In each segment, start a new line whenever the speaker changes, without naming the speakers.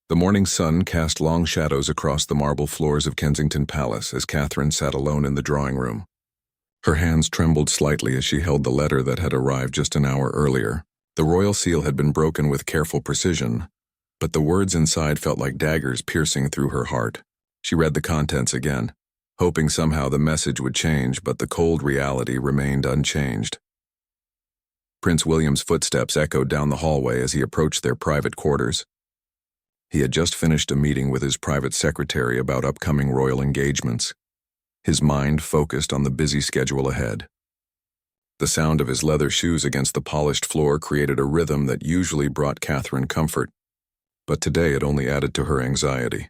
The morning sun cast long shadows across the marble floors of Kensington Palace as Catherine sat alone in the drawing room. Her hands trembled slightly as she held the letter that had arrived just an hour earlier. The royal seal had been broken with careful precision, but the words inside felt like daggers piercing through her heart. She read the contents again, hoping somehow the message would change, but the cold reality remained unchanged. Prince William's footsteps echoed down the hallway as he approached their private quarters. He had just finished a meeting with his private secretary about upcoming royal engagements, his mind focused on the busy schedule ahead. The sound of his leather shoes against the polished floor created a rhythm that usually brought Catherine comfort, but today it only added to her anxiety.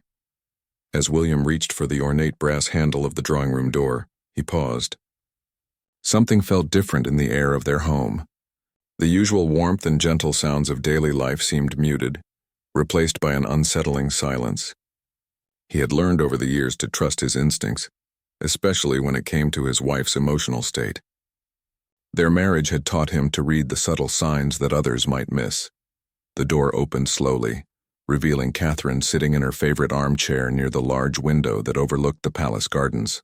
As William reached for the ornate brass handle of the drawing room door, he paused. Something felt different in the air of their home. The usual warmth and gentle sounds of daily life seemed muted, replaced by an unsettling silence. He had learned over the years to trust his instincts, especially when it came to his wife's emotional state. Their marriage had taught him to read the subtle signs that others might miss. The door opened slowly, revealing Catherine sitting in her favorite armchair near the large window that overlooked the palace gardens.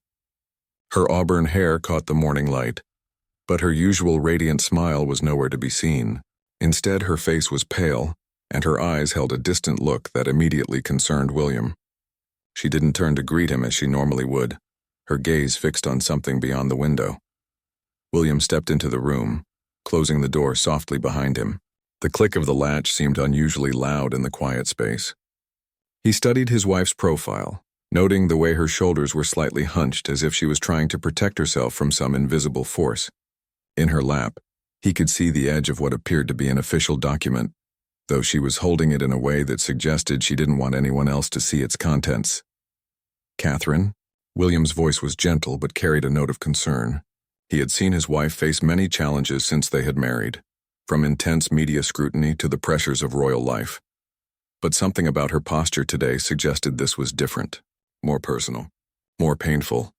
Her auburn hair caught the morning light, but her usual radiant smile was nowhere to be seen. Instead, her face was pale, and her eyes held a distant look that immediately concerned William. She didn't turn to greet him as she normally would, her gaze fixed on something beyond the window. William stepped into the room, closing the door softly behind him. The click of the latch seemed unusually loud in the quiet space. He studied his wife's profile, noting the way her shoulders were slightly hunched as if she was trying to protect herself from some invisible force. In her lap, he could see the edge of what appeared to be an official document, though she was holding it in a way that suggested she didn't want anyone else to see its contents. "Catherine?" William's voice was gentle but carried a note of concern. He had seen his wife face many challenges since they had married, from intense media scrutiny to the pressures of royal life. But something about her posture today suggested this was different, more personal, more painful.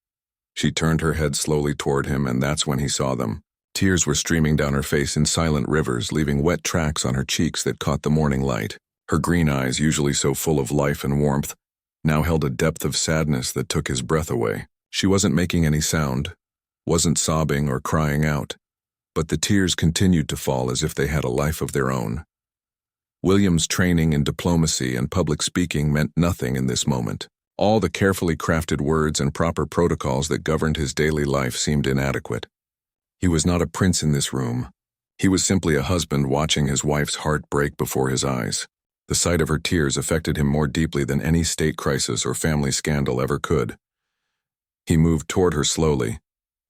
She turned her head slowly toward him, and that's when he saw them. Tears were streaming down her face in silent rivers, leaving wet tracks on her cheeks that caught the morning light. Her green eyes, usually so full of life and warmth, now held a depth of sadness that took his breath away. She wasn't making any sound, wasn't sobbing or crying out, but the tears continued to fall as if they had a life of their own. William's training in diplomacy and public speaking meant nothing in this moment. All the carefully crafted words and proper protocols that governed his daily life seemed inadequate. He was not a prince in this room. He was simply a husband watching his wife's heart break before his eyes. The sight of her tears affected him more deeply than any state crisis or family scandal ever could. He moved toward her slowly,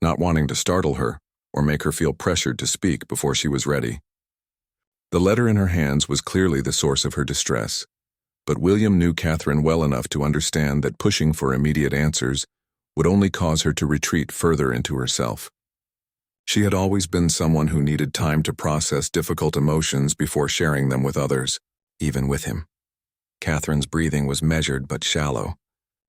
not wanting to startle her or make her feel pressured to speak before she was ready. The letter in her hands was clearly the source of her distress, but William knew Catherine well enough to understand that pushing for immediate answers would only cause her to retreat further into herself. She had always been someone who needed time to process difficult emotions before sharing them with others, even with him. Catherine's breathing was measured but shallow,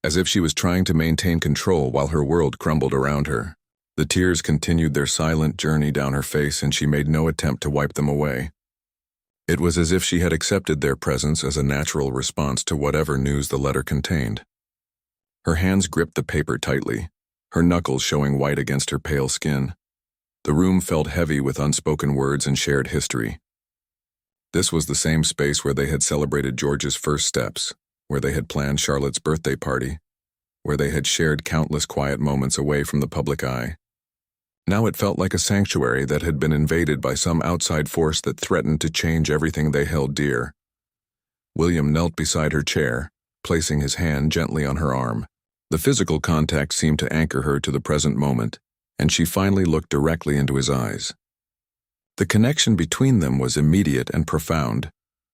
as if she was trying to maintain control while her world crumbled around her. The tears continued their silent journey down her face, and she made no attempt to wipe them away. It was as if she had accepted their presence as a natural response to whatever news the letter contained. Her hands gripped the paper tightly, her knuckles showing white against her pale skin. The room felt heavy with unspoken words and shared history. This was the same space where they had celebrated George's first steps, where they had planned Charlotte's birthday party, where they had shared countless quiet moments away from the public eye. Now it felt like a sanctuary that had been invaded by some outside force that threatened to change everything they held dear. William knelt beside her chair, placing his hand gently on her arm. The physical contact seemed to anchor her to the present moment, and she finally looked directly into his eyes. The connection between them was immediate and profound,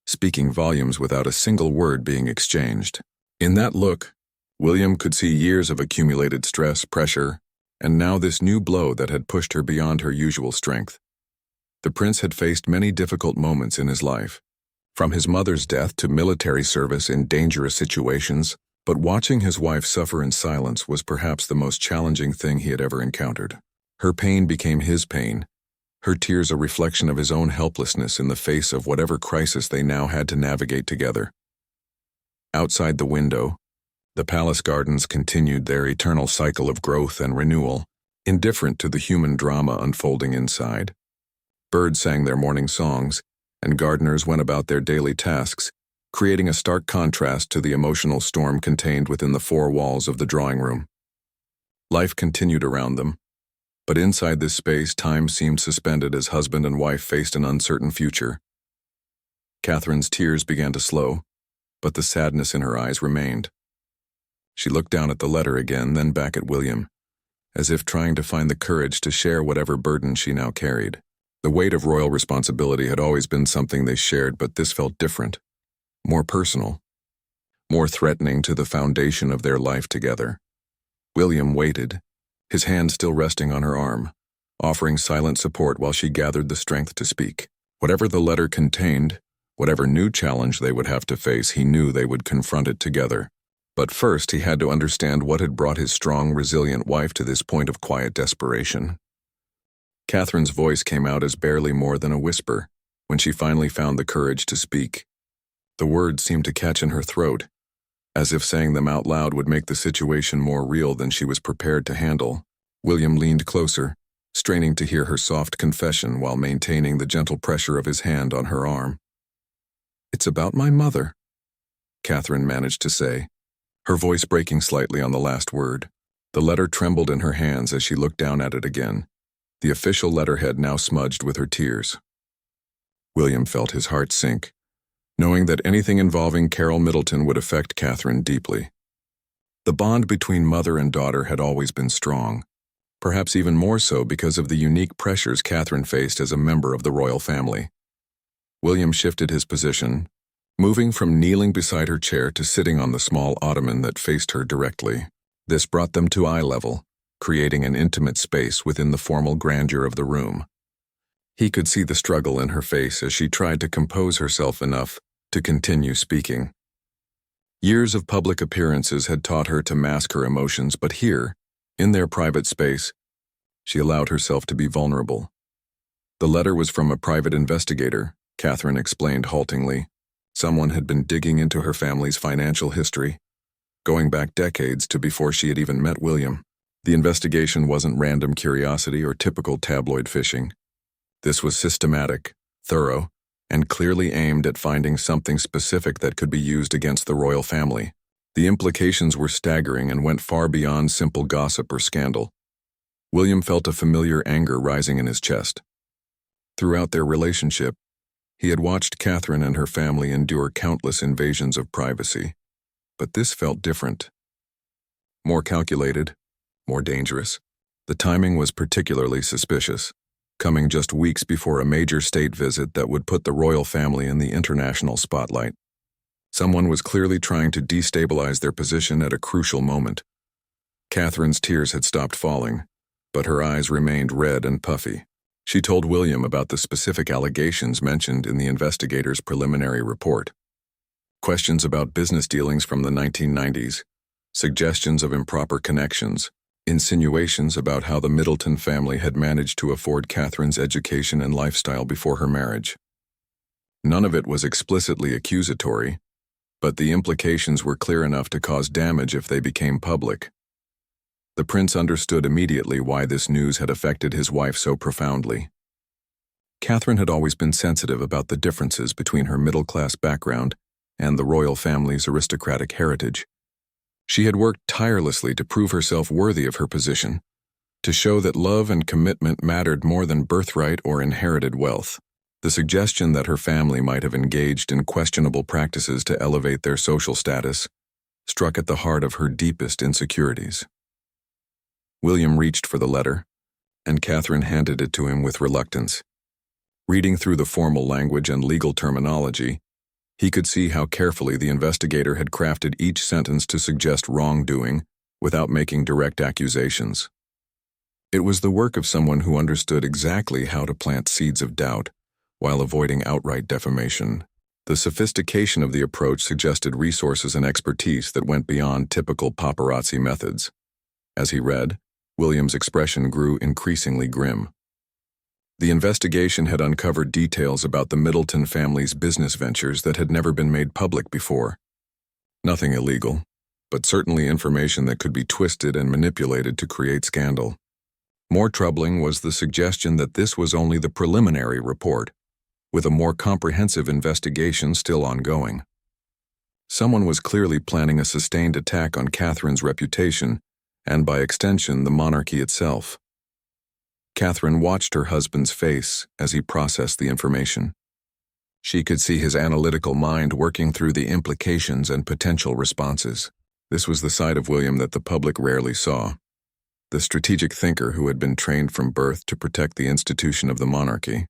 speaking volumes without a single word being exchanged. In that look, William could see years of accumulated stress, pressure, and now this new blow that had pushed her beyond her usual strength. The prince had faced many difficult moments in his life, from his mother's death to military service in dangerous situations, but watching his wife suffer in silence was perhaps the most challenging thing he had ever encountered. Her pain became his pain, her tears a reflection of his own helplessness in the face of whatever crisis they now had to navigate together. Outside the window, the palace gardens continued their eternal cycle of growth and renewal, indifferent to the human drama unfolding inside. Birds sang their morning songs, and gardeners went about their daily tasks, creating a stark contrast to the emotional storm contained within the four walls of the drawing room. Life continued around them, but inside this space time seemed suspended as husband and wife faced an uncertain future. Catherine's tears began to slow, but the sadness in her eyes remained. She looked down at the letter again, then back at William, as if trying to find the courage to share whatever burden she now carried. The weight of royal responsibility had always been something they shared, but this felt different, more personal, more threatening to the foundation of their life together. William waited, his hand still resting on her arm, offering silent support while she gathered the strength to speak. Whatever the letter contained, whatever new challenge they would have to face, he knew they would confront it together. But first, he had to understand what had brought his strong, resilient wife to this point of quiet desperation. Catherine's voice came out as barely more than a whisper when she finally found the courage to speak. The words seemed to catch in her throat, as if saying them out loud would make the situation more real than she was prepared to handle. William leaned closer, straining to hear her soft confession while maintaining the gentle pressure of his hand on her arm. "It's about my mother," Catherine managed to say, her voice breaking slightly on the last word. The letter trembled in her hands as she looked down at it again, the official letterhead now smudged with her tears. William felt his heart sink, knowing that anything involving Carol Middleton would affect Catherine deeply. The bond between mother and daughter had always been strong, perhaps even more so because of the unique pressures Catherine faced as a member of the royal family. William shifted his position, moving from kneeling beside her chair to sitting on the small ottoman that faced her directly. This brought them to eye level, creating an intimate space within the formal grandeur of the room. He could see the struggle in her face as she tried to compose herself enough to continue speaking. Years of public appearances had taught her to mask her emotions, but here, in their private space, she allowed herself to be vulnerable. The letter was from a private investigator, Catherine explained haltingly. Someone had been digging into her family's financial history, going back decades to before she had even met William. The investigation wasn't random curiosity or typical tabloid fishing. This was systematic, thorough, and clearly aimed at finding something specific that could be used against the royal family. The implications were staggering and went far beyond simple gossip or scandal. William felt a familiar anger rising in his chest. Throughout their relationship, he had watched Catherine and her family endure countless invasions of privacy. But this felt different. More calculated, more dangerous. The timing was particularly suspicious, coming just weeks before a major state visit that would put the royal family in the international spotlight. Someone was clearly trying to destabilize their position at a crucial moment. Catherine's tears had stopped falling, but her eyes remained red and puffy. She told William about the specific allegations mentioned in the investigator's preliminary report. Questions about business dealings from the 1990s, suggestions of improper connections, insinuations about how the Middleton family had managed to afford Catherine's education and lifestyle before her marriage. None of it was explicitly accusatory, but the implications were clear enough to cause damage if they became public. The prince understood immediately why this news had affected his wife so profoundly. Catherine had always been sensitive about the differences between her middle-class background and the royal family's aristocratic heritage. She had worked tirelessly to prove herself worthy of her position, to show that love and commitment mattered more than birthright or inherited wealth. The suggestion that her family might have engaged in questionable practices to elevate their social status struck at the heart of her deepest insecurities. William reached for the letter, and Catherine handed it to him with reluctance. Reading through the formal language and legal terminology, he could see how carefully the investigator had crafted each sentence to suggest wrongdoing without making direct accusations. It was the work of someone who understood exactly how to plant seeds of doubt while avoiding outright defamation. The sophistication of the approach suggested resources and expertise that went beyond typical paparazzi methods. As he read, William's expression grew increasingly grim. The investigation had uncovered details about the Middleton family's business ventures that had never been made public before. Nothing illegal, but certainly information that could be twisted and manipulated to create scandal. More troubling was the suggestion that this was only the preliminary report, with a more comprehensive investigation still ongoing. Someone was clearly planning a sustained attack on Catherine's reputation, and by extension, the monarchy itself. Catherine watched her husband's face as he processed the information. She could see his analytical mind working through the implications and potential responses. This was the side of William that the public rarely saw. The strategic thinker who had been trained from birth to protect the institution of the monarchy.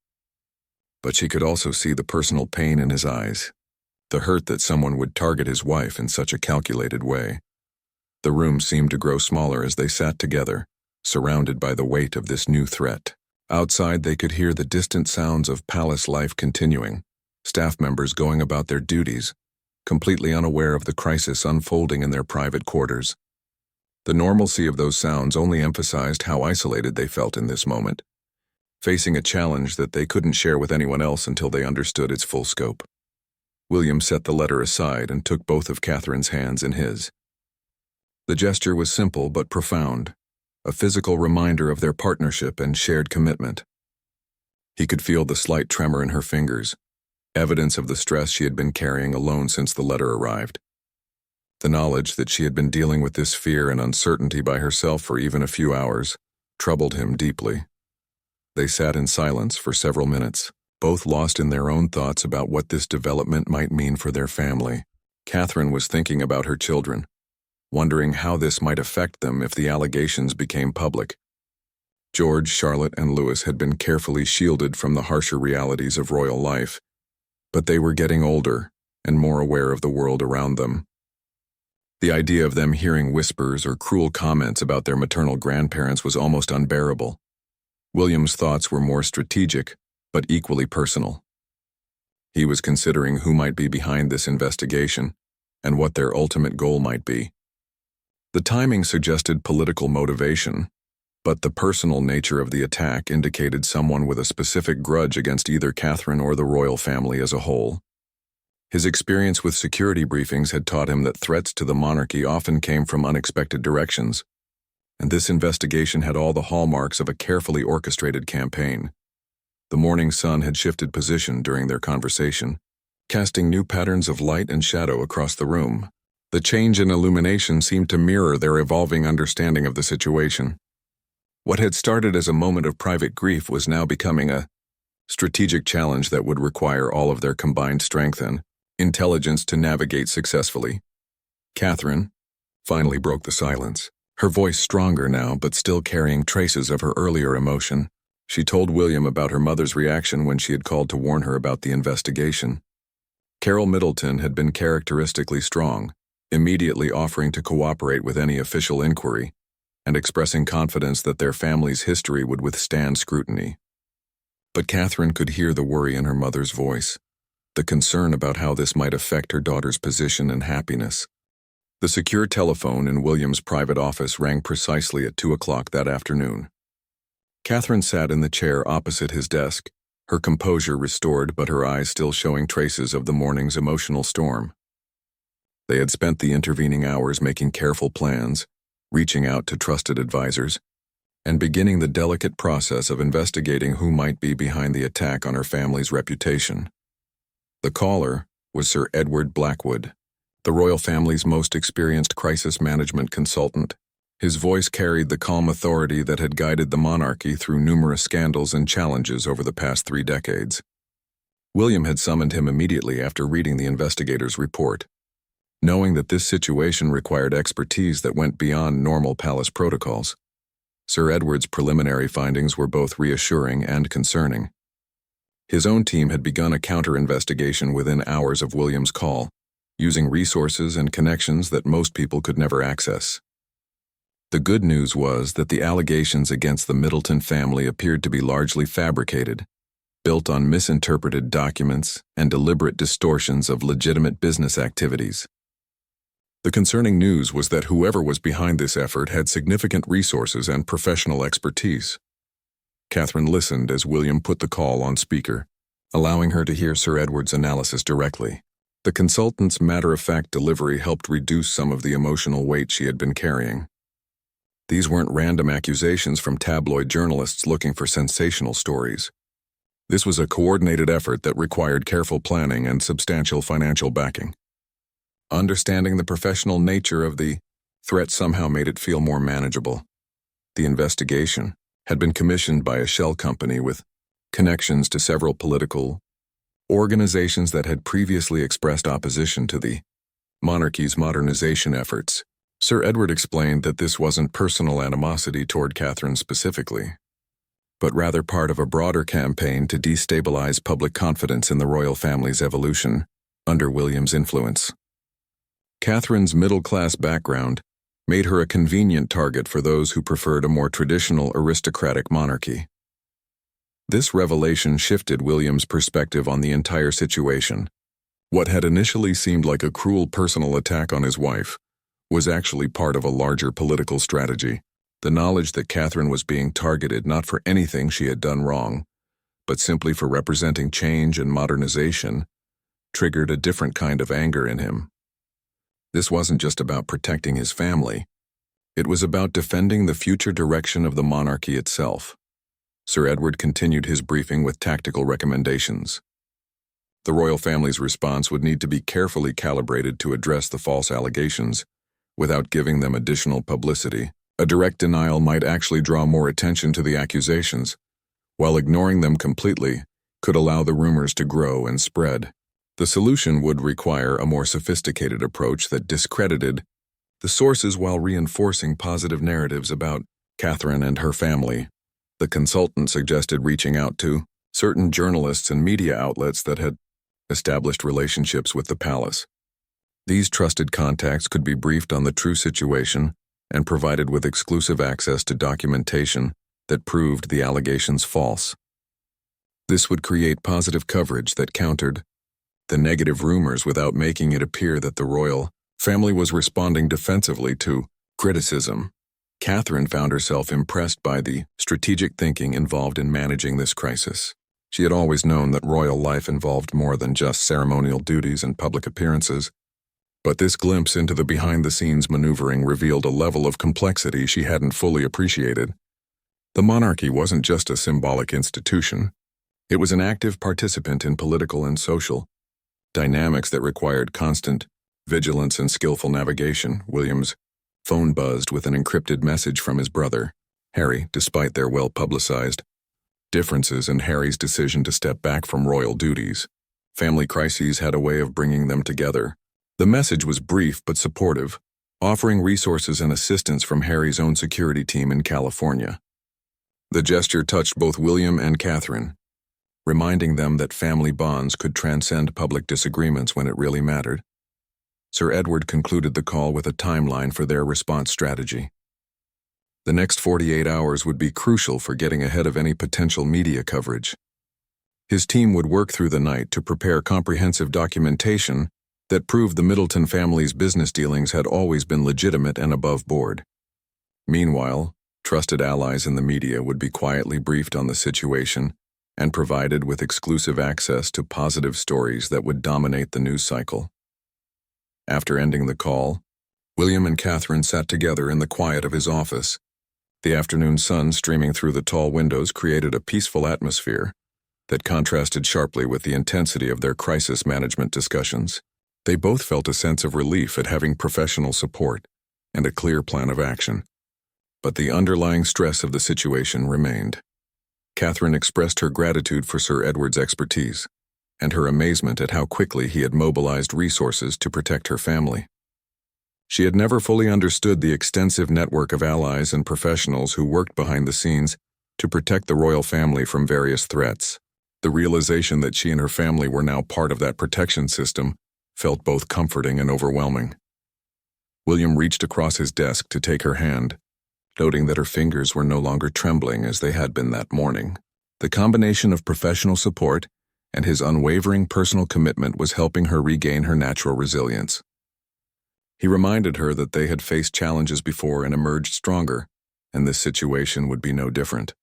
But she could also see the personal pain in his eyes, the hurt that someone would target his wife in such a calculated way. The room seemed to grow smaller as they sat together, surrounded by the weight of this new threat. Outside, they could hear the distant sounds of palace life continuing, staff members going about their duties, completely unaware of the crisis unfolding in their private quarters. The normalcy of those sounds only emphasized how isolated they felt in this moment, facing a challenge that they couldn't share with anyone else until they understood its full scope. William set the letter aside and took both of Catherine's hands in his. The gesture was simple but profound, a physical reminder of their partnership and shared commitment. He could feel the slight tremor in her fingers, evidence of the stress she had been carrying alone since the letter arrived. The knowledge that she had been dealing with this fear and uncertainty by herself for even a few hours troubled him deeply. They sat in silence for several minutes, both lost in their own thoughts about what this development might mean for their family. Catherine was thinking about her children, wondering how this might affect them if the allegations became public. George, Charlotte, and Louis had been carefully shielded from the harsher realities of royal life, but they were getting older and more aware of the world around them. The idea of them hearing whispers or cruel comments about their maternal grandparents was almost unbearable. William's thoughts were more strategic, but equally personal. He was considering who might be behind this investigation and what their ultimate goal might be. The timing suggested political motivation, but the personal nature of the attack indicated someone with a specific grudge against either Catherine or the royal family as a whole. His experience with security briefings had taught him that threats to the monarchy often came from unexpected directions, and this investigation had all the hallmarks of a carefully orchestrated campaign. The morning sun had shifted position during their conversation, casting new patterns of light and shadow across the room. The change in illumination seemed to mirror their evolving understanding of the situation. What had started as a moment of private grief was now becoming a strategic challenge that would require all of their combined strength and intelligence to navigate successfully. Catherine finally broke the silence, her voice stronger now but still carrying traces of her earlier emotion. She told William about her mother's reaction when she had called to warn her about the investigation. Carol Middleton had been characteristically strong, immediately offering to cooperate with any official inquiry and expressing confidence that their family's history would withstand scrutiny. But Catherine could hear the worry in her mother's voice, the concern about how this might affect her daughter's position and happiness. The secure telephone in William's private office rang precisely at 2 o'clock that afternoon. Catherine sat in the chair opposite his desk, her composure restored but her eyes still showing traces of the morning's emotional storm. They had spent the intervening hours making careful plans, reaching out to trusted advisors, and beginning the delicate process of investigating who might be behind the attack on her family's reputation. The caller was Sir Edward Blackwood, the royal family's most experienced crisis management consultant. His voice carried the calm authority that had guided the monarchy through numerous scandals and challenges over the past 3 decades. William had summoned him immediately after reading the investigator's report, knowing that this situation required expertise that went beyond normal palace protocols. Sir Edward's preliminary findings were both reassuring and concerning. His own team had begun a counter-investigation within hours of William's call, using resources and connections that most people could never access. The good news was that the allegations against the Middleton family appeared to be largely fabricated, built on misinterpreted documents and deliberate distortions of legitimate business activities. The concerning news was that whoever was behind this effort had significant resources and professional expertise. Catherine listened as William put the call on speaker, allowing her to hear Sir Edward's analysis directly. The consultant's matter-of-fact delivery helped reduce some of the emotional weight she had been carrying. These weren't random accusations from tabloid journalists looking for sensational stories. This was a coordinated effort that required careful planning and substantial financial backing. Understanding the professional nature of the threat somehow made it feel more manageable. The investigation had been commissioned by a shell company with connections to several political organizations that had previously expressed opposition to the monarchy's modernization efforts. Sir Edward explained that this wasn't personal animosity toward Catherine specifically, but rather part of a broader campaign to destabilize public confidence in the royal family's evolution under William's influence. Catherine's middle-class background made her a convenient target for those who preferred a more traditional aristocratic monarchy. This revelation shifted William's perspective on the entire situation. What had initially seemed like a cruel personal attack on his wife was actually part of a larger political strategy. The knowledge that Catherine was being targeted not for anything she had done wrong, but simply for representing change and modernization, triggered a different kind of anger in him. This wasn't just about protecting his family. It was about defending the future direction of the monarchy itself. Sir Edward continued his briefing with tactical recommendations. The royal family's response would need to be carefully calibrated to address the false allegations without giving them additional publicity. A direct denial might actually draw more attention to the accusations, while ignoring them completely could allow the rumors to grow and spread. The solution would require a more sophisticated approach that discredited the sources while reinforcing positive narratives about Catherine and her family. The consultant suggested reaching out to certain journalists and media outlets that had established relationships with the palace. These trusted contacts could be briefed on the true situation and provided with exclusive access to documentation that proved the allegations false. This would create positive coverage that countered the negative rumors without making it appear that the royal family was responding defensively to criticism. Catherine found herself impressed by the strategic thinking involved in managing this crisis. She had always known that royal life involved more than just ceremonial duties and public appearances, but this glimpse into the behind-the-scenes maneuvering revealed a level of complexity she hadn't fully appreciated. The monarchy wasn't just a symbolic institution. It was an active participant in political and social dynamics that required constant vigilance and skillful navigation. William's phone buzzed with an encrypted message from his brother, Harry. Despite their well-publicized differences and Harry's decision to step back from royal duties, family crises had a way of bringing them together. The message was brief but supportive, offering resources and assistance from Harry's own security team in California. The gesture touched both William and Catherine, reminding them that family bonds could transcend public disagreements when it really mattered. Sir Edward concluded the call with a timeline for their response strategy. The next 48 hours would be crucial for getting ahead of any potential media coverage. His team would work through the night to prepare comprehensive documentation that proved the Middleton family's business dealings had always been legitimate and above board. Meanwhile, trusted allies in the media would be quietly briefed on the situation and provided with exclusive access to positive stories that would dominate the news cycle. After ending the call, William and Catherine sat together in the quiet of his office. The afternoon sun streaming through the tall windows created a peaceful atmosphere that contrasted sharply with the intensity of their crisis management discussions. They both felt a sense of relief at having professional support and a clear plan of action, but the underlying stress of the situation remained. Catherine expressed her gratitude for Sir Edward's expertise and her amazement at how quickly he had mobilized resources to protect her family. She had never fully understood the extensive network of allies and professionals who worked behind the scenes to protect the royal family from various threats. The realization that she and her family were now part of that protection system felt both comforting and overwhelming. William reached across his desk to take her hand, noting that her fingers were no longer trembling as they had been that morning. The combination of professional support and his unwavering personal commitment was helping her regain her natural resilience. He reminded her that they had faced challenges before and emerged stronger, and this situation would be no different.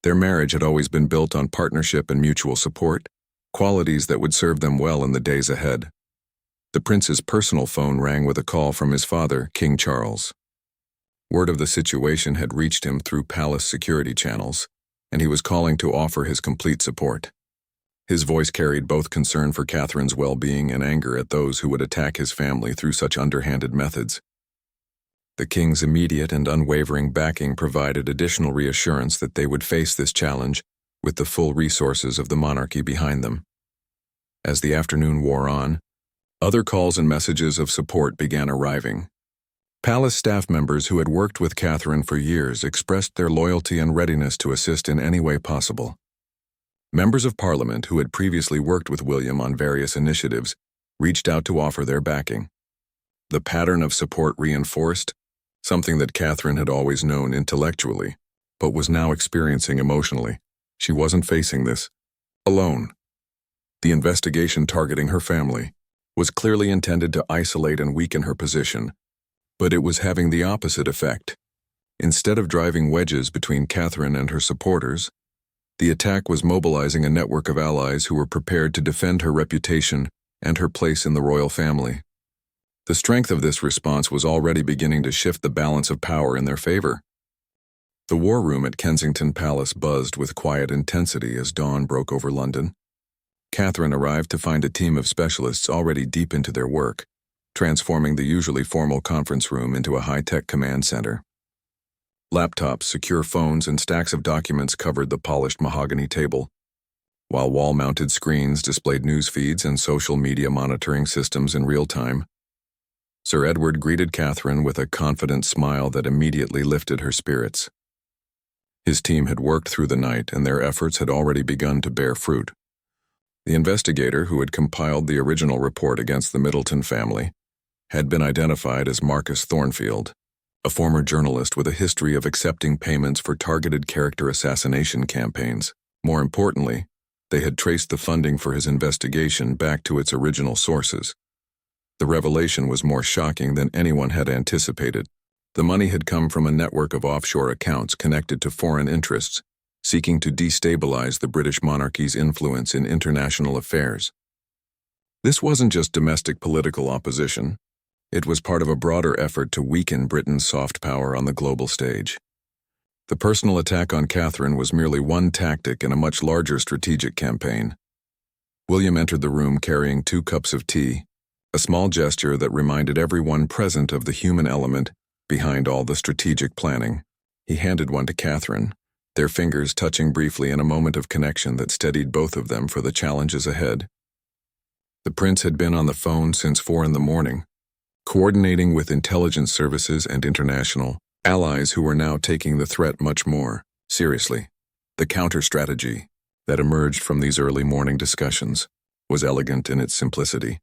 Their marriage had always been built on partnership and mutual support, qualities that would serve them well in the days ahead. The prince's personal phone rang with a call from his father, King Charles. Word of the situation had reached him through palace security channels, and he was calling to offer his complete support. His voice carried both concern for Catherine's well-being and anger at those who would attack his family through such underhanded methods. The king's immediate and unwavering backing provided additional reassurance that they would face this challenge with the full resources of the monarchy behind them. As the afternoon wore on, other calls and messages of support began arriving. Palace staff members who had worked with Catherine for years expressed their loyalty and readiness to assist in any way possible. Members of Parliament who had previously worked with William on various initiatives reached out to offer their backing. The pattern of support reinforced something that Catherine had always known intellectually, but was now experiencing emotionally. She wasn't facing this alone. The investigation targeting her family was clearly intended to isolate and weaken her position, but it was having the opposite effect. Instead of driving wedges between Catherine and her supporters, the attack was mobilizing a network of allies who were prepared to defend her reputation and her place in the royal family. The strength of this response was already beginning to shift the balance of power in their favor. The war room at Kensington Palace buzzed with quiet intensity as dawn broke over London. Catherine arrived to find a team of specialists already deep into their work, transforming the usually formal conference room into a high-tech command center. Laptops, secure phones, and stacks of documents covered the polished mahogany table, while wall-mounted screens displayed news feeds and social media monitoring systems in real time. Sir Edward greeted Catherine with a confident smile that immediately lifted her spirits. His team had worked through the night, and their efforts had already begun to bear fruit. The investigator who had compiled the original report against the Middleton family had been identified as Marcus Thornfield, a former journalist with a history of accepting payments for targeted character assassination campaigns. More importantly, they had traced the funding for his investigation back to its original sources. The revelation was more shocking than anyone had anticipated. The money had come from a network of offshore accounts connected to foreign interests, seeking to destabilize the British monarchy's influence in international affairs. This wasn't just domestic political opposition. It was part of a broader effort to weaken Britain's soft power on the global stage. The personal attack on Catherine was merely one tactic in a much larger strategic campaign. William entered the room carrying 2 cups of tea, a small gesture that reminded everyone present of the human element behind all the strategic planning. He handed one to Catherine, their fingers touching briefly in a moment of connection that steadied both of them for the challenges ahead. The prince had been on the phone since 4 a.m, coordinating with intelligence services and international allies who were now taking the threat much more seriously. The counter-strategy that emerged from these early morning discussions was elegant in its simplicity.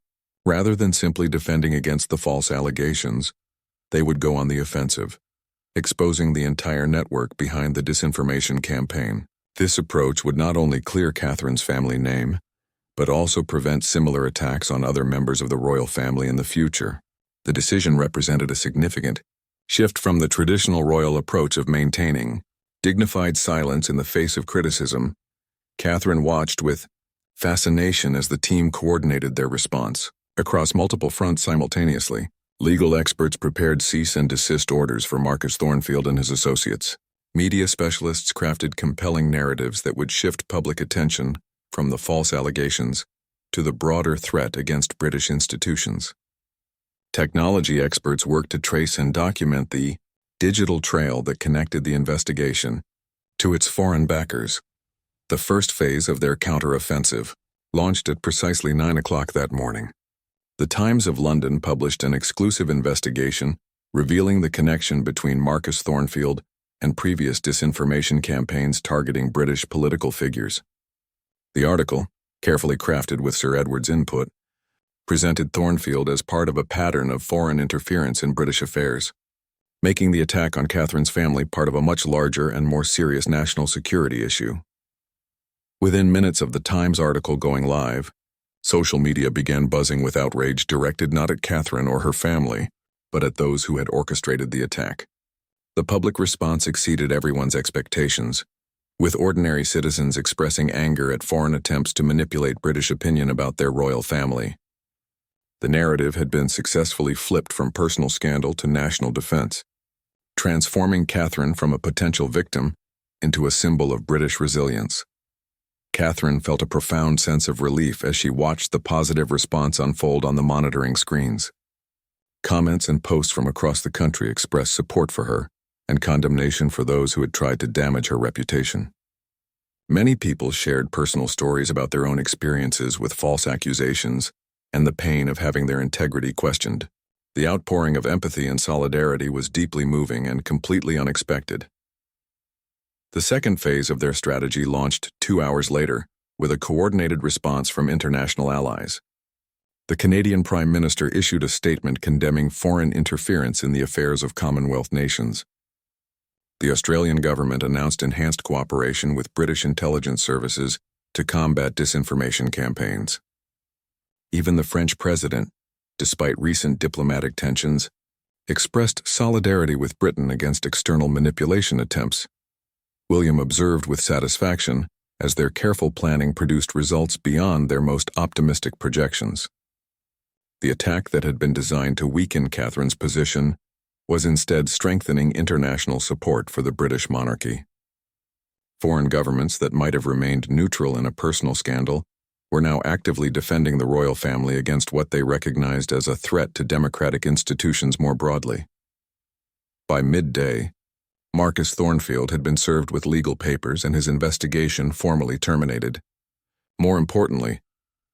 Rather than simply defending against the false allegations, they would go on the offensive, exposing the entire network behind the disinformation campaign. This approach would not only clear Catherine's family name, but also prevent similar attacks on other members of the royal family in the future. The decision represented a significant shift from the traditional royal approach of maintaining dignified silence in the face of criticism. Catherine watched with fascination as the team coordinated their response across multiple fronts simultaneously. Legal experts prepared cease and desist orders for Marcus Thornfield and his associates. Media specialists crafted compelling narratives that would shift public attention from the false allegations to the broader threat against British institutions. Technology experts worked to trace and document the digital trail that connected the investigation to its foreign backers. The first phase of their counter-offensive launched at precisely 9 o'clock that morning. The Times of London published an exclusive investigation revealing the connection between Marcus Thornfield and previous disinformation campaigns targeting British political figures. The article, carefully crafted with Sir Edward's input, presented Thornfield as part of a pattern of foreign interference in British affairs, making the attack on Catherine's family part of a much larger and more serious national security issue. Within minutes of the Times article going live, social media began buzzing with outrage directed not at Catherine or her family, but at those who had orchestrated the attack. The public response exceeded everyone's expectations. with ordinary citizens expressing anger at foreign attempts to manipulate British opinion about their royal family. The narrative had been successfully flipped from personal scandal to national defense, transforming Catherine from a potential victim into a symbol of British resilience. Catherine felt a profound sense of relief as she watched the positive response unfold on the monitoring screens. Comments and posts from across the country expressed support for her and condemnation for those who had tried to damage her reputation. Many people shared personal stories about their own experiences with false accusations and the pain of having their integrity questioned. The outpouring of empathy and solidarity was deeply moving and completely unexpected. The second phase of their strategy launched 2 hours later, with a coordinated response from international allies. The Canadian Prime Minister issued a statement condemning foreign interference in the affairs of Commonwealth nations. The Australian government announced enhanced cooperation with British intelligence services to combat disinformation campaigns. Even the French president, despite recent diplomatic tensions, expressed solidarity with Britain against external manipulation attempts. William observed with satisfaction as their careful planning produced results beyond their most optimistic projections. The attack that had been designed to weaken Catherine's position was instead strengthening international support for the British monarchy. Foreign governments that might have remained neutral in a personal scandal were now actively defending the royal family against what they recognized as a threat to democratic institutions more broadly. By midday, Marcus Thornfield had been served with legal papers and his investigation formally terminated. More importantly,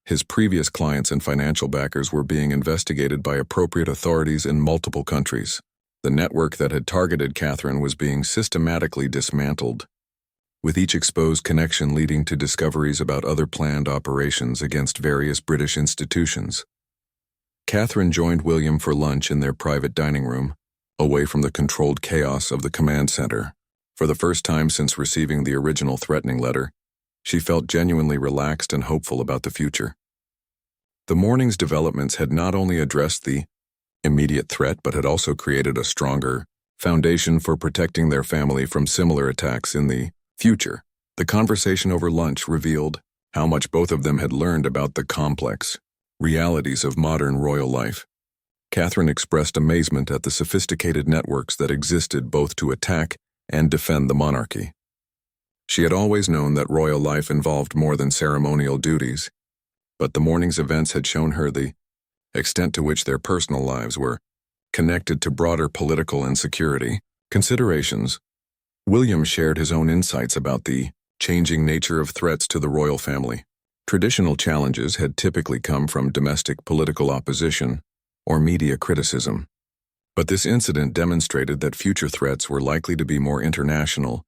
his previous clients and financial backers were being investigated by appropriate authorities in multiple countries. The network that had targeted Catherine was being systematically dismantled, with each exposed connection leading to discoveries about other planned operations against various British institutions. Catherine joined William for lunch in their private dining room, away from the controlled chaos of the command center. For the first time since receiving the original threatening letter, she felt genuinely relaxed and hopeful about the future. The morning's developments had not only addressed the immediate threat but had also created a stronger foundation for protecting their family from similar attacks in the future. The conversation over lunch revealed how much both of them had learned about the complex realities of modern royal life. Catherine expressed amazement at the sophisticated networks that existed both to attack and defend the monarchy. She had always known that royal life involved more than ceremonial duties, but the morning's events had shown her the extent to which their personal lives were connected to broader political and security considerations. William shared his own insights about the changing nature of threats to the royal family. Traditional challenges had typically come from domestic political opposition or media criticism, but this incident demonstrated that future threats were likely to be more international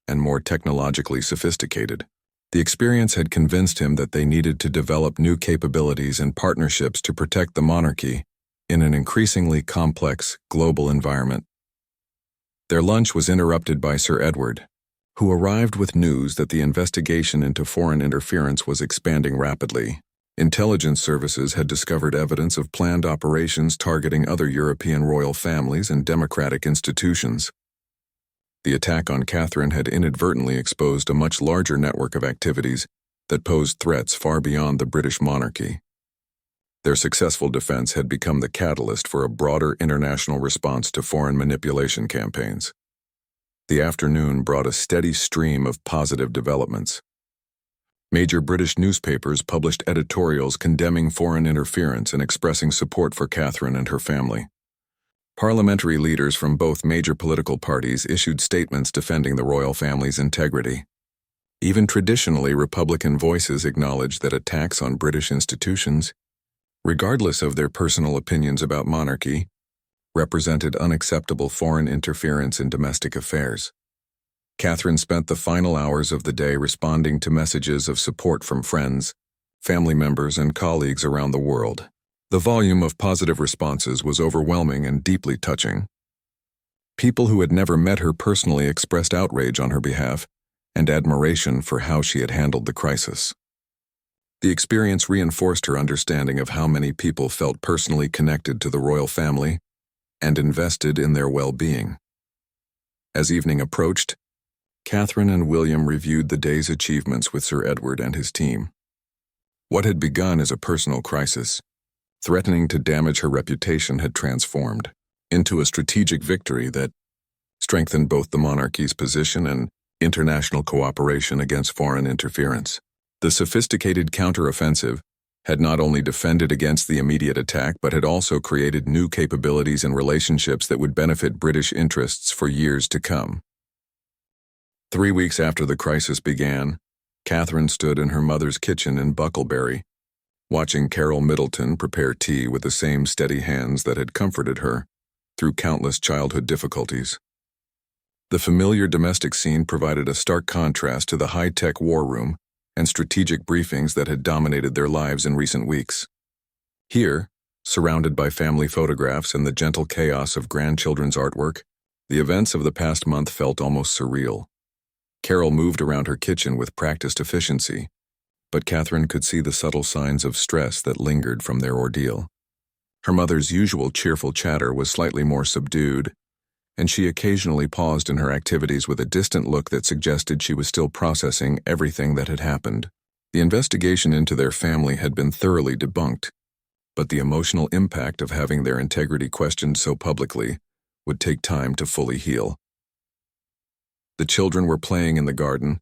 and more technologically sophisticated. The experience had convinced him that they needed to develop new capabilities and partnerships to protect the monarchy in an increasingly complex global environment. Their lunch was interrupted by Sir Edward, who arrived with news that the investigation into foreign interference was expanding rapidly. Intelligence services had discovered evidence of planned operations targeting other European royal families and democratic institutions. The attack on Catherine had inadvertently exposed a much larger network of activities that posed threats far beyond the British monarchy. Their successful defense had become the catalyst for a broader international response to foreign manipulation campaigns. The afternoon brought a steady stream of positive developments. Major British newspapers published editorials condemning foreign interference and expressing support for Catherine and her family. Parliamentary leaders from both major political parties issued statements defending the royal family's integrity. Even traditionally Republican voices acknowledged that attacks on British institutions, regardless of their personal opinions about monarchy, represented unacceptable foreign interference in domestic affairs. Catherine spent the final hours of the day responding to messages of support from friends, family members, and colleagues around the world. The volume of positive responses was overwhelming and deeply touching. People who had never met her personally expressed outrage on her behalf and admiration for how she had handled the crisis. The experience reinforced her understanding of how many people felt personally connected to the royal family and invested in their well-being. As evening approached, Catherine and William reviewed the day's achievements with Sir Edward and his team. What had begun as a personal crisis, threatening to damage her reputation, had transformed into a strategic victory that strengthened both the monarchy's position and international cooperation against foreign interference. The sophisticated counteroffensive had not only defended against the immediate attack but had also created new capabilities and relationships that would benefit British interests for years to come. 3 weeks after the crisis began, Catherine stood in her mother's kitchen in Bucklebury, watching Carol Middleton prepare tea with the same steady hands that had comforted her through countless childhood difficulties. The familiar domestic scene provided a stark contrast to the high-tech war room and strategic briefings that had dominated their lives in recent weeks. Here, surrounded by family photographs and the gentle chaos of grandchildren's artwork, the events of the past month felt almost surreal. Carol moved around her kitchen with practiced efficiency, but Catherine could see the subtle signs of stress that lingered from their ordeal. Her mother's usual cheerful chatter was slightly more subdued, and she occasionally paused in her activities with a distant look that suggested she was still processing everything that had happened. The investigation into their family had been thoroughly debunked, but the emotional impact of having their integrity questioned so publicly would take time to fully heal. The children were playing in the garden,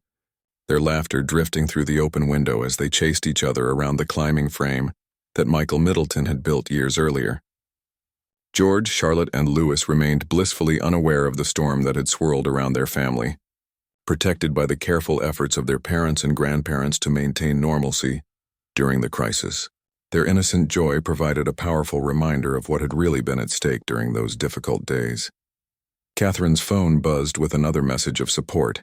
their laughter drifting through the open window as they chased each other around the climbing frame that Michael Middleton had built years earlier. George, Charlotte, and Louis remained blissfully unaware of the storm that had swirled around their family, protected by the careful efforts of their parents and grandparents to maintain normalcy during the crisis. Their innocent joy provided a powerful reminder of what had really been at stake during those difficult days. Catherine's phone buzzed with another message of support,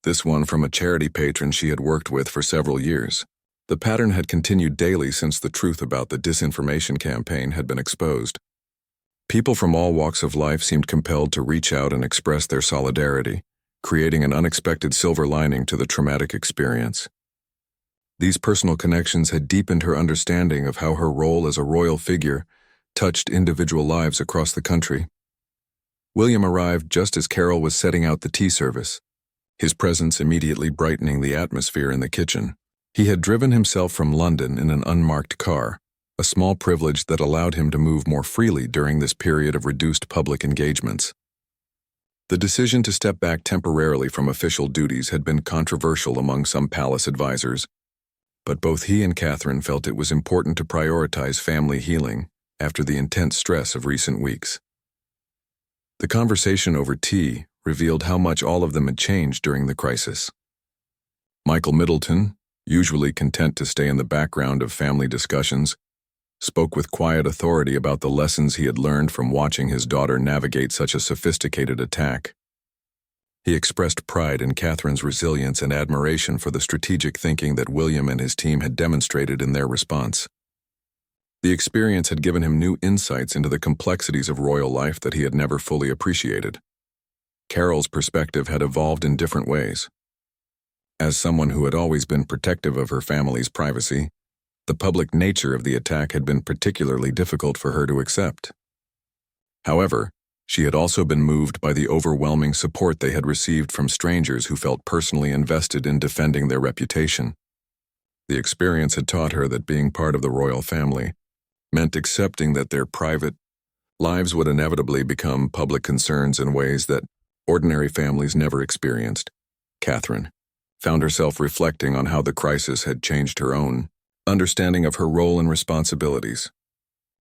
this one from a charity patron she had worked with for several years. The pattern had continued daily since the truth about the disinformation campaign had been exposed. People from all walks of life seemed compelled to reach out and express their solidarity, creating an unexpected silver lining to the traumatic experience. These personal connections had deepened her understanding of how her role as a royal figure touched individual lives across the country. William arrived just as Carol was setting out the tea service, his presence immediately brightening the atmosphere in the kitchen. He had driven himself from London in an unmarked car, a small privilege that allowed him to move more freely during this period of reduced public engagements. The decision to step back temporarily from official duties had been controversial among some palace advisors, but both he and Catherine felt it was important to prioritize family healing after the intense stress of recent weeks. The conversation over tea revealed how much all of them had changed during the crisis. Michael Middleton, usually content to stay in the background of family discussions, spoke with quiet authority about the lessons he had learned from watching his daughter navigate such a sophisticated attack. He expressed pride in Catherine's resilience and admiration for the strategic thinking that William and his team had demonstrated in their response. The experience had given him new insights into the complexities of royal life that he had never fully appreciated. Carol's perspective had evolved in different ways. As someone who had always been protective of her family's privacy, the public nature of the attack had been particularly difficult for her to accept. However, she had also been moved by the overwhelming support they had received from strangers who felt personally invested in defending their reputation. The experience had taught her that being part of the royal family meant accepting that their private lives would inevitably become public concerns in ways that ordinary families never experienced. Catherine found herself reflecting on how the crisis had changed her own understanding of her role and responsibilities.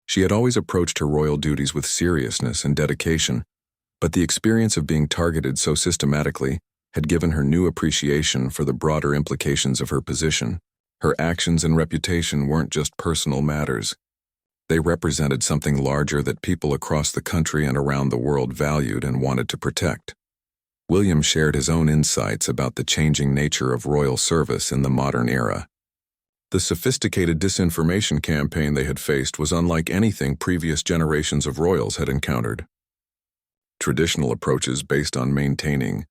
She had always approached her royal duties with seriousness and dedication, but the experience of being targeted so systematically had given her new appreciation for the broader implications of her position. Her actions and reputation weren't just personal matters. They represented something larger that people across the country and around the world valued and wanted to protect. William shared his own insights about the changing nature of royal service in the modern era. The sophisticated disinformation campaign they had faced was unlike anything previous generations of royals had encountered. Traditional approaches based on maintaining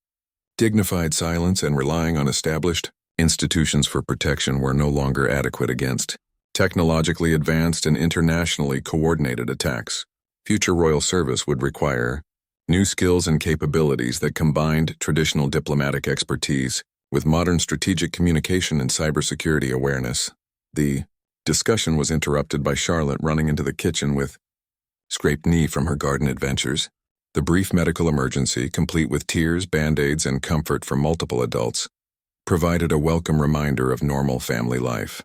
dignified silence and relying on established institutions for protection were no longer adequate against technologically advanced and internationally coordinated attacks. Future royal service would require New skills and capabilities that combined traditional diplomatic expertise with modern strategic communication and cybersecurity awareness. The discussion was interrupted by Charlotte running into the kitchen with scraped knee from her garden adventures. The brief medical emergency, complete with tears, band-aids, and comfort from multiple adults, provided a welcome reminder of normal family life.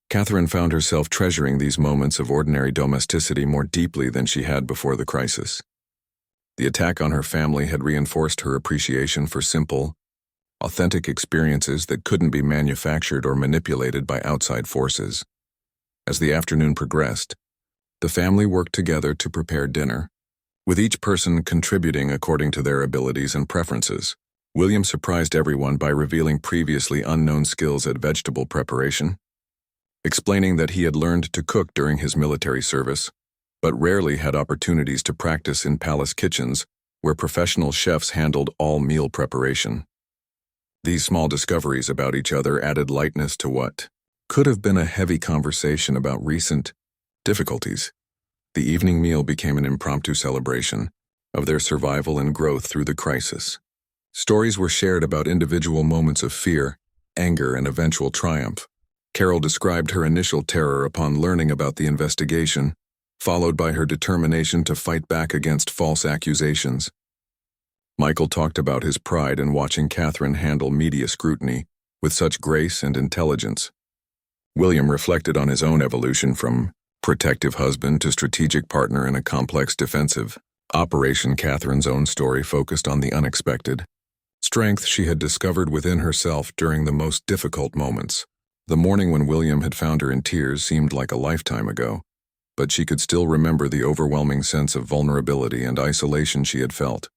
Catherine found herself treasuring these moments of ordinary domesticity more deeply than she had before the crisis. The attack on her family had reinforced her appreciation for simple, authentic experiences that couldn't be manufactured or manipulated by outside forces. As the afternoon progressed, the family worked together to prepare dinner, with each person contributing according to their abilities and preferences. William surprised everyone by revealing previously unknown skills at vegetable preparation, explaining that he had learned to cook during his military service, but rarely had opportunities to practice in palace kitchens where professional chefs handled all meal preparation. These small discoveries about each other added lightness to what could have been a heavy conversation about recent difficulties. The evening meal became an impromptu celebration of their survival and growth through the crisis. Stories were shared about individual moments of fear, anger, and eventual triumph. Carol described her initial terror upon learning about the investigation, followed by her determination to fight back against false accusations. Michael talked about his pride in watching Catherine handle media scrutiny with such grace and intelligence. William reflected on his own evolution from protective husband to strategic partner in a complex defensive operation. Catherine's own story focused on the unexpected strength she had discovered within herself during the most difficult moments. The morning when William had found her in tears seemed like a lifetime ago, but she could still remember the overwhelming sense of vulnerability and isolation she had felt.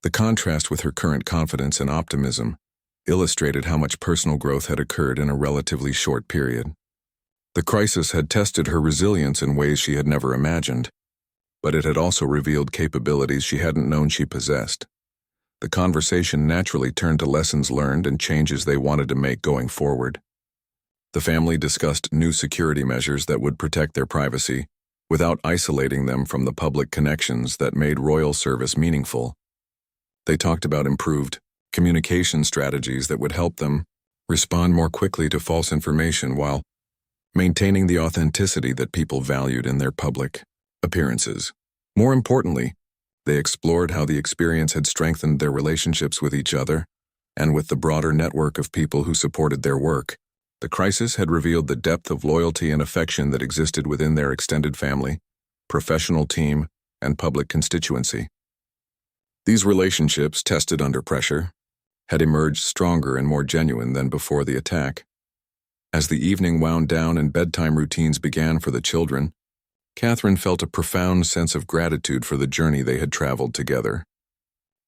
The contrast with her current confidence and optimism illustrated how much personal growth had occurred in a relatively short period. The crisis had tested her resilience in ways she had never imagined, but it had also revealed capabilities she hadn't known she possessed. The conversation naturally turned to lessons learned and changes they wanted to make going forward. The family discussed new security measures that would protect their privacy without isolating them from the public connections that made royal service meaningful. They talked about improved communication strategies that would help them respond more quickly to false information while maintaining the authenticity that people valued in their public appearances. More importantly, they explored how the experience had strengthened their relationships with each other and with the broader network of people who supported their work. The crisis had revealed the depth of loyalty and affection that existed within their extended family, professional team, and public constituency. These relationships, tested under pressure, had emerged stronger and more genuine than before the attack. As the evening wound down and bedtime routines began for the children, Catherine felt a profound sense of gratitude for the journey they had traveled together.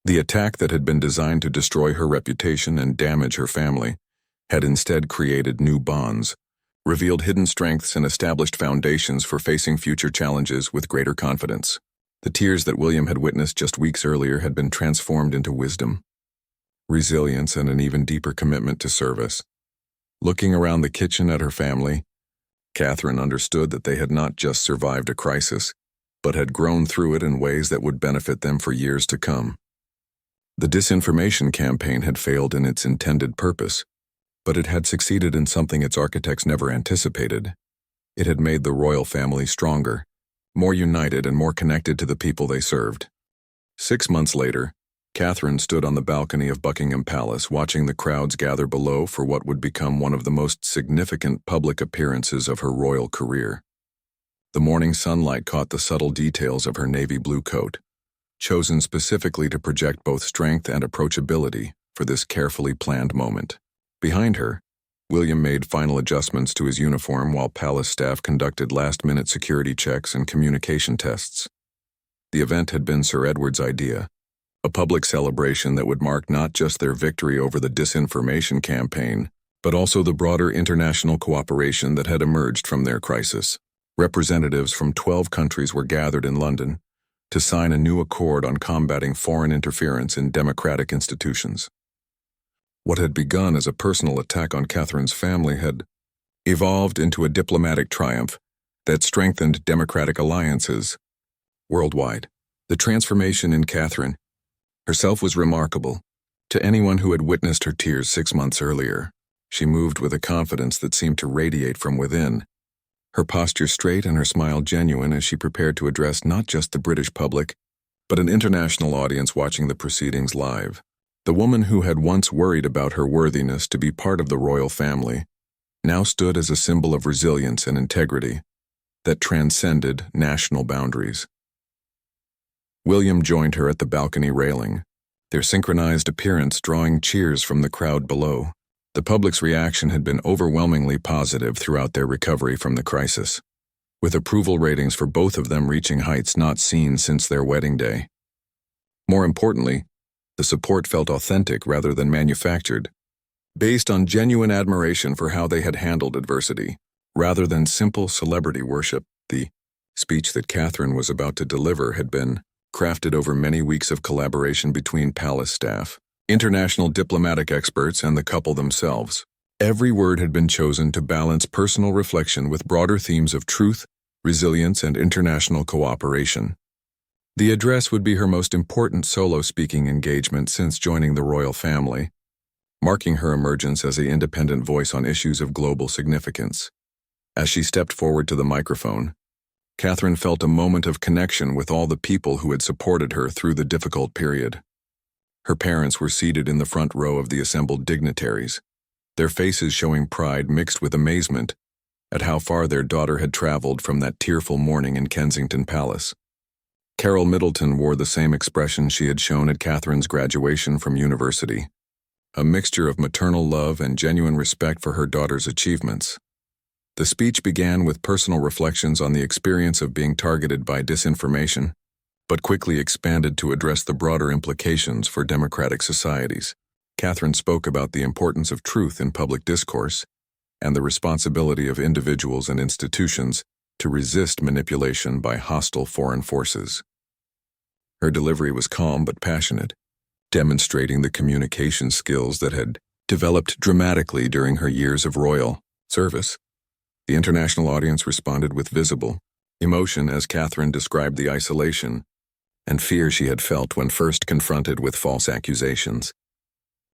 The attack that had been designed to destroy her reputation and damage her family had instead created new bonds, revealed hidden strengths, and established foundations for facing future challenges with greater confidence. The tears that William had witnessed just weeks earlier had been transformed into wisdom, resilience, and an even deeper commitment to service. Looking around the kitchen at her family, Catherine understood that they had not just survived a crisis, but had grown through it in ways that would benefit them for years to come. The disinformation campaign had failed in its intended purpose, but it had succeeded in something its architects never anticipated. It had made the royal family stronger, more united, and more connected to the people they served. 6 months later, Catherine stood on the balcony of Buckingham Palace watching the crowds gather below for what would become one of the most significant public appearances of her royal career. The morning sunlight caught the subtle details of her navy blue coat, chosen specifically to project both strength and approachability for this carefully planned moment. Behind her, William made final adjustments to his uniform while palace staff conducted last-minute security checks and communication tests. The event had been Sir Edward's idea, a public celebration that would mark not just their victory over the disinformation campaign, but also the broader international cooperation that had emerged from their crisis. Representatives from 12 countries were gathered in London to sign a new accord on combating foreign interference in democratic institutions. What had begun as a personal attack on Catherine's family had evolved into a diplomatic triumph that strengthened democratic alliances worldwide. The transformation in Catherine herself was remarkable. To anyone who had witnessed her tears 6 months earlier, she moved with a confidence that seemed to radiate from within, her posture straight and her smile genuine as she prepared to address not just the British public, but an international audience watching the proceedings live. The woman who had once worried about her worthiness to be part of the royal family now stood as a symbol of resilience and integrity that transcended national boundaries. William joined her at the balcony railing, their synchronized appearance drawing cheers from the crowd below. The public's reaction had been overwhelmingly positive throughout their recovery from the crisis, with approval ratings for both of them reaching heights not seen since their wedding day. More importantly, the support felt authentic rather than manufactured, based on genuine admiration for how they had handled adversity, rather than simple celebrity worship. The speech that Catherine was about to deliver had been crafted over many weeks of collaboration between palace staff, international diplomatic experts, and the couple themselves. Every word had been chosen to balance personal reflection with broader themes of truth, resilience, and international cooperation. The address would be her most important solo speaking engagement since joining the royal family, marking her emergence as an independent voice on issues of global significance. As she stepped forward to the microphone, Catherine felt a moment of connection with all the people who had supported her through the difficult period. Her parents were seated in the front row of the assembled dignitaries, their faces showing pride mixed with amazement at how far their daughter had traveled from that tearful morning in Kensington Palace. Carol Middleton wore the same expression she had shown at Catherine's graduation from university, a mixture of maternal love and genuine respect for her daughter's achievements. The speech began with personal reflections on the experience of being targeted by disinformation, but quickly expanded to address the broader implications for democratic societies. Catherine spoke about the importance of truth in public discourse and the responsibility of individuals and institutions to resist manipulation by hostile foreign forces. Her delivery was calm but passionate, demonstrating the communication skills that had developed dramatically during her years of royal service. The international audience responded with visible emotion as Catherine described the isolation and fear she had felt when first confronted with false accusations.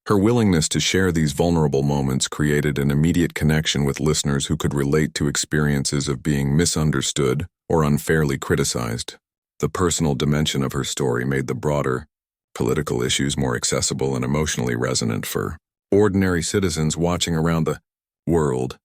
Her willingness to share these vulnerable moments created an immediate connection with listeners who could relate to experiences of being misunderstood or unfairly criticized. The personal dimension of her story made the broader political issues more accessible and emotionally resonant for ordinary citizens watching around the world.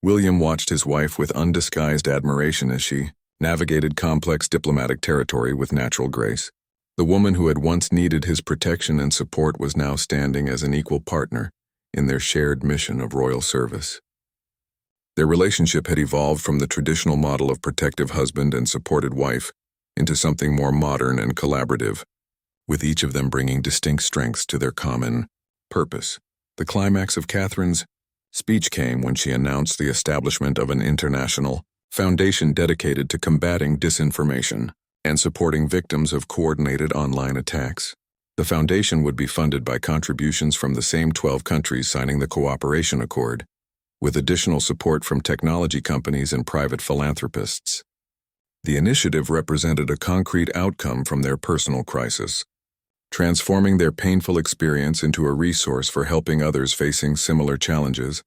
William watched his wife with undisguised admiration as she navigated complex diplomatic territory with natural grace. The woman who had once needed his protection and support was now standing as an equal partner in their shared mission of royal service. Their relationship had evolved from the traditional model of protective husband and supported wife into something more modern and collaborative, with each of them bringing distinct strengths to their common purpose. The climax of Catherine's speech came when she announced the establishment of an international foundation dedicated to combating disinformation and supporting victims of coordinated online attacks. The foundation would be funded by contributions from the same 12 countries signing the Cooperation Accord, with additional support from technology companies and private philanthropists. The initiative represented a concrete outcome from their personal crisis, transforming their painful experience into a resource for helping others facing similar challenges.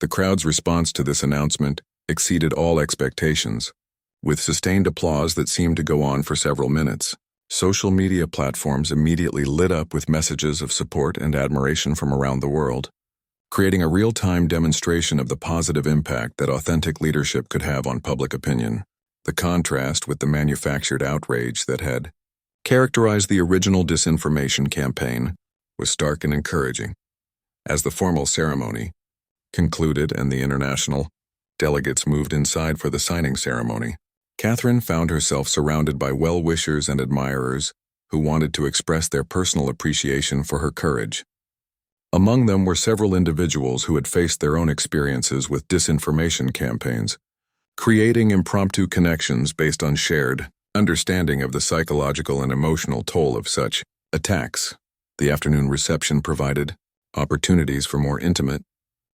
The crowd's response to this announcement exceeded all expectations, with sustained applause that seemed to go on for several minutes. Social media platforms immediately lit up with messages of support and admiration from around the world, creating a real-time demonstration of the positive impact that authentic leadership could have on public opinion. The contrast with the manufactured outrage that had characterized the original disinformation campaign was stark and encouraging. As the formal ceremony concluded and the international delegates moved inside for the signing ceremony, Catherine found herself surrounded by well-wishers and admirers who wanted to express their personal appreciation for her courage. Among them were several individuals who had faced their own experiences with disinformation campaigns, creating impromptu connections based on shared understanding of the psychological and emotional toll of such attacks. The afternoon reception provided opportunities for more intimate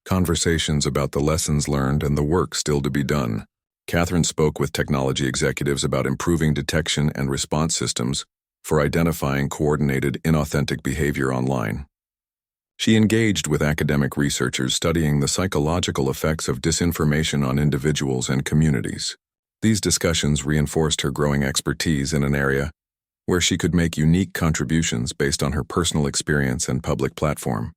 conversations about the lessons learned and the work still to be done. Catherine spoke with technology executives about improving detection and response systems for identifying coordinated, inauthentic behavior online. She engaged with academic researchers studying the psychological effects of disinformation on individuals and communities. These discussions reinforced her growing expertise in an area where she could make unique contributions based on her personal experience and public platform.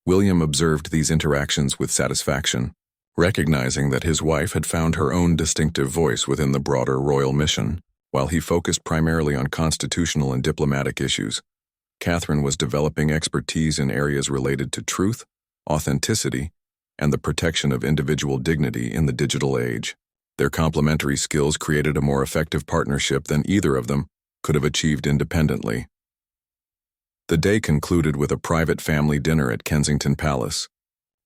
William observed these interactions with satisfaction, recognizing that his wife had found her own distinctive voice within the broader royal mission. While he focused primarily on constitutional and diplomatic issues, Catherine was developing expertise in areas related to truth, authenticity, and the protection of individual dignity in the digital age. Their complementary skills created a more effective partnership than either of them could have achieved independently. The day concluded with a private family dinner at Kensington Palace,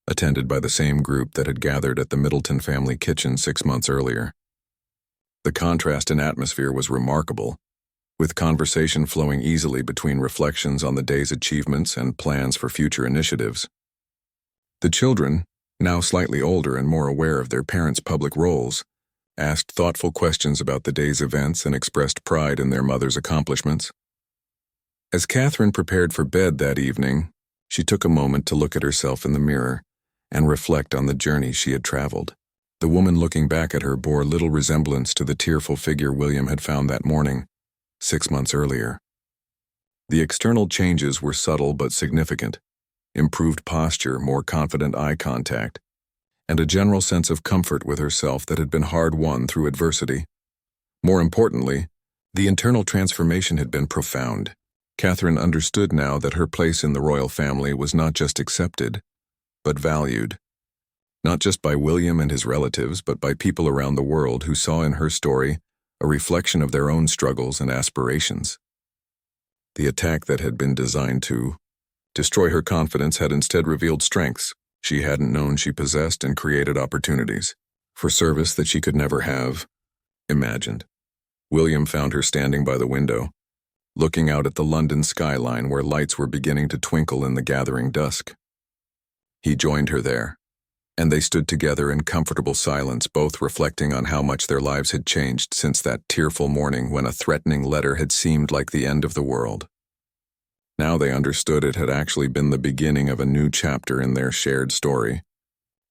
attended by the same group that had gathered at the Middleton family kitchen 6 months earlier. The contrast in atmosphere was remarkable, with conversation flowing easily between reflections on the day's achievements and plans for future initiatives. The children, now slightly older and more aware of their parents' public roles, asked thoughtful questions about the day's events and expressed pride in their mother's accomplishments. As Catherine prepared for bed that evening, she took a moment to look at herself in the mirror and reflect on the journey she had traveled. The woman looking back at her bore little resemblance to the tearful figure William had found that morning, 6 months earlier. The external changes were subtle but significant: improved posture, more confident eye contact, and a general sense of comfort with herself that had been hard-won through adversity. More importantly, the internal transformation had been profound. Catherine understood now that her place in the royal family was not just accepted, but valued. Not just by William and his relatives, but by people around the world who saw in her story a reflection of their own struggles and aspirations. The attack that had been designed to destroy her confidence had instead revealed strengths she hadn't known she possessed and created opportunities for service that she could never have imagined. William found her standing by the window, looking out at the London skyline where lights were beginning to twinkle in the gathering dusk. He joined her there, and they stood together in comfortable silence, both reflecting on how much their lives had changed since that tearful morning when a threatening letter had seemed like the end of the world. Now they understood it had actually been the beginning of a new chapter in their shared story,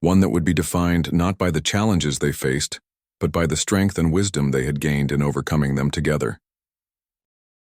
one that would be defined not by the challenges they faced, but by the strength and wisdom they had gained in overcoming them together.